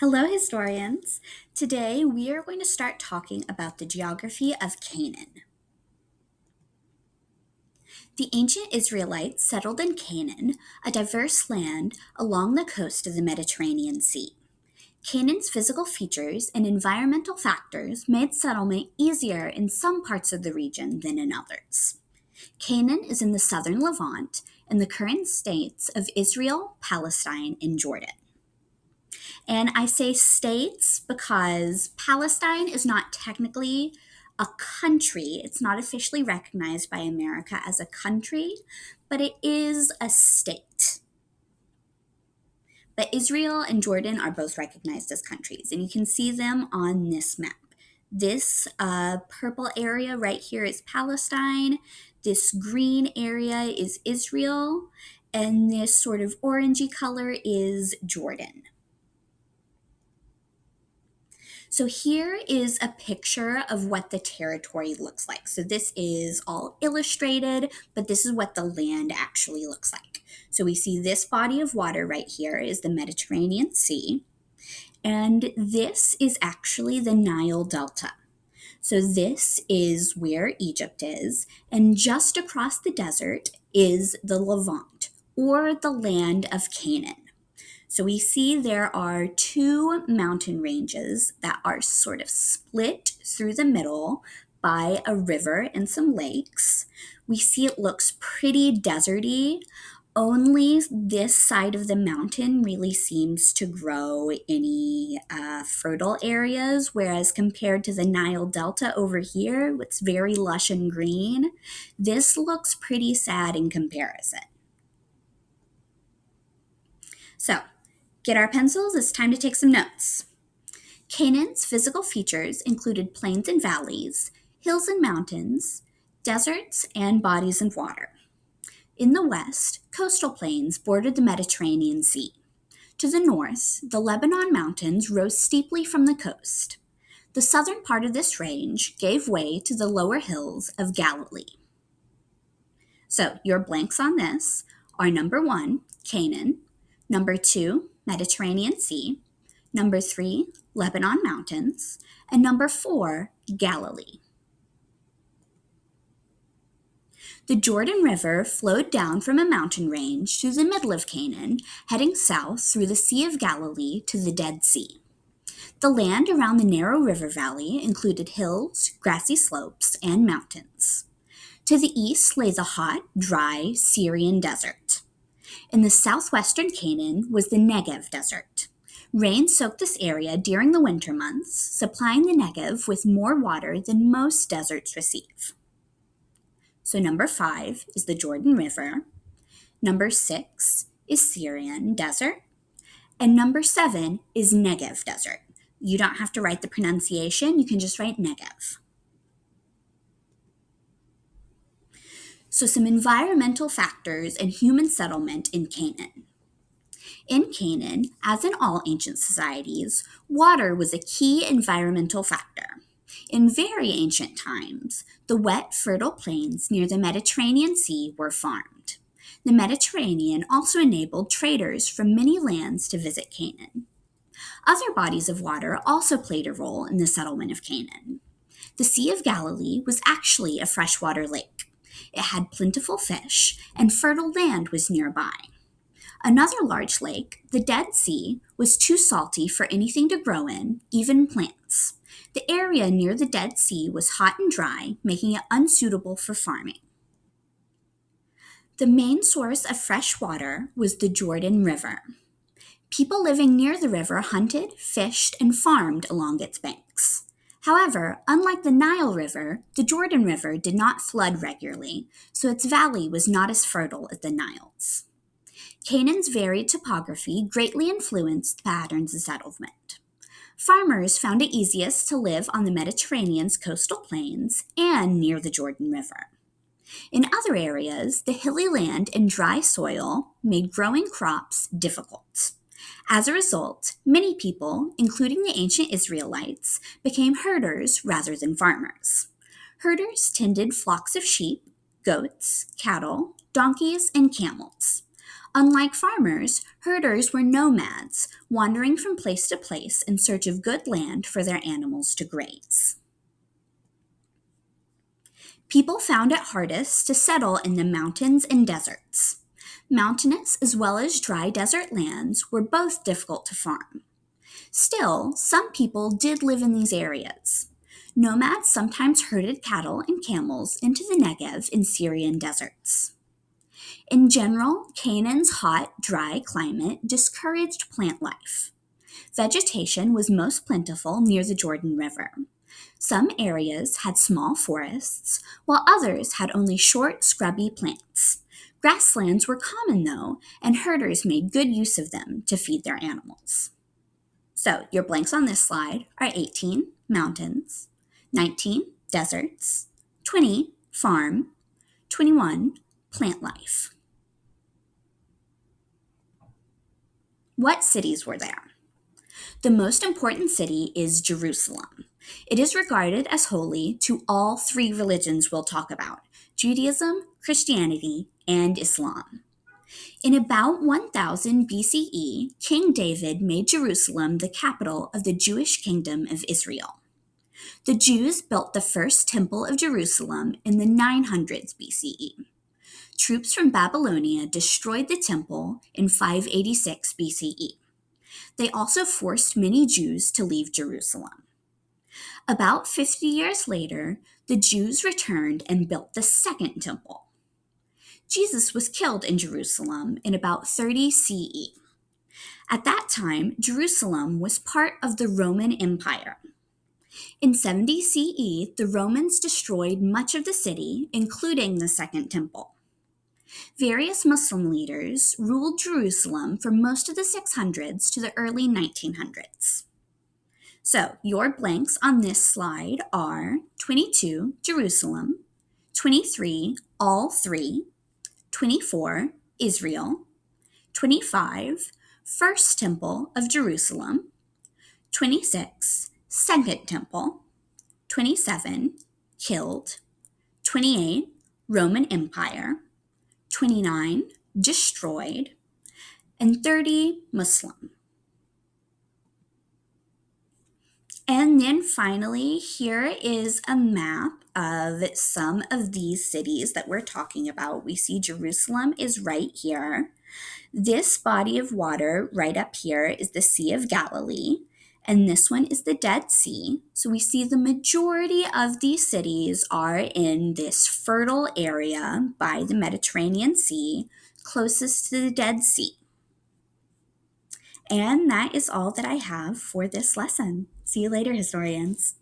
Hello, historians. Today we are going to start talking about the geography of Canaan. The ancient Israelites settled in Canaan, a diverse land along the coast of the Mediterranean Sea. Canaan's physical features and environmental factors made settlement easier in some parts of the region than in others. Canaan is in the southern Levant in the current states of Israel, Palestine, and Jordan. And I say states because Palestine is not technically a country. It's not officially recognized by America as a country, but it is a state. But Israel and Jordan are both recognized as countries, and you can see them on this map. This purple area right here is Palestine. This green area is Israel, and this sort of orangey color is Jordan. So here is a picture of what the territory looks like. So this is all illustrated, but this is what the land actually looks like. So we see this body of water right here is the Mediterranean Sea, and this is actually the Nile Delta. So this is where Egypt is, and just across the desert is the Levant, or the land of Canaan. So we see there are two mountain ranges that are sort of split through the middle by a river and some lakes. We see it looks pretty deserty. Only this side of the mountain really seems to grow any fertile areas, whereas compared to the Nile Delta over here, it's very lush and green. This looks pretty sad in comparison. So, get our pencils, it's time to take some notes. Canaan's physical features included plains and valleys, hills and mountains, deserts, and bodies of water. In the west, coastal plains bordered the Mediterranean Sea. To the north, the Lebanon Mountains rose steeply from the coast. The southern part of this range gave way to the lower hills of Galilee. So, your blanks on this are number 1, Canaan, number 2, Mediterranean Sea, number 3, Lebanon Mountains, and number 4, Galilee. The Jordan River flowed down from a mountain range through the middle of Canaan, heading south through the Sea of Galilee to the Dead Sea. The land around the narrow river valley included hills, grassy slopes, and mountains. To the east lay the hot, dry Syrian desert. In the southwestern Canaan was the Negev desert. Rain soaked this area during the winter months, supplying the Negev with more water than most deserts receive. So number 5 is the Jordan River, number 6 is Syrian desert, and number 7 is Negev desert. You don't have to write the pronunciation, you can just write Negev. So some environmental factors and human settlement in Canaan. In Canaan, as in all ancient societies, water was a key environmental factor. In very ancient times, the wet, fertile plains near the Mediterranean Sea were farmed. The Mediterranean also enabled traders from many lands to visit Canaan. Other bodies of water also played a role in the settlement of Canaan. The Sea of Galilee was actually a freshwater lake. It had plentiful fish, and fertile land was nearby. Another large lake, the Dead Sea, was too salty for anything to grow in, even plants. The area near the Dead Sea was hot and dry, making it unsuitable for farming. The main source of fresh water was the Jordan River. People living near the river hunted, fished, and farmed along its banks. However, unlike the Nile River, the Jordan River did not flood regularly, so its valley was not as fertile as the Nile's. Canaan's varied topography greatly influenced the patterns of settlement. Farmers found it easiest to live on the Mediterranean's coastal plains and near the Jordan River. In other areas, the hilly land and dry soil made growing crops difficult. As a result, many people, including the ancient Israelites, became herders rather than farmers. Herders tended flocks of sheep, goats, cattle, donkeys, and camels. Unlike farmers, herders were nomads, wandering from place to place in search of good land for their animals to graze. People found it hardest to settle in the mountains and deserts. Mountainous as well as dry desert lands were both difficult to farm. Still, some people did live in these areas. Nomads sometimes herded cattle and camels into the Negev and Syrian deserts. In general, Canaan's hot, dry climate discouraged plant life. Vegetation was most plentiful near the Jordan River. Some areas had small forests, while others had only short, scrubby plants. Grasslands were common, though, and herders made good use of them to feed their animals. So, your blanks on this slide are 18, mountains, 19, deserts, 20, farm, 21, plant life. What cities were there? The most important city is Jerusalem. It is regarded as holy to all three religions we'll talk about: Judaism, Christianity, and Islam. In about 1000 BCE, King David made Jerusalem the capital of the Jewish kingdom of Israel. The Jews built the first temple of Jerusalem in the 900s BCE. Troops from Babylonia destroyed the temple in 586 BCE. They also forced many Jews to leave Jerusalem. About 50 years later, the Jews returned and built the second temple. Jesus was killed in Jerusalem in about 30 CE. At that time, Jerusalem was part of the Roman Empire. In 70 CE, the Romans destroyed much of the city, including the Second Temple. Various Muslim leaders ruled Jerusalem for most of the 600s to the early 1900s. So, your blanks on this slide are 22, Jerusalem, 23, all three, 24, Israel, 25, First Temple of Jerusalem, 26, Second Temple, 27, killed, 28, Roman Empire, 29, destroyed, and 30, Muslim. And then finally, here is a map of some of these cities that we're talking about. We see Jerusalem is right here. This body of water right up here is the Sea of Galilee, and this one is the Dead Sea. So we see the majority of these cities are in this fertile area by the Mediterranean Sea, closest to the Dead Sea. And that is all that I have for this lesson. See you later, historians.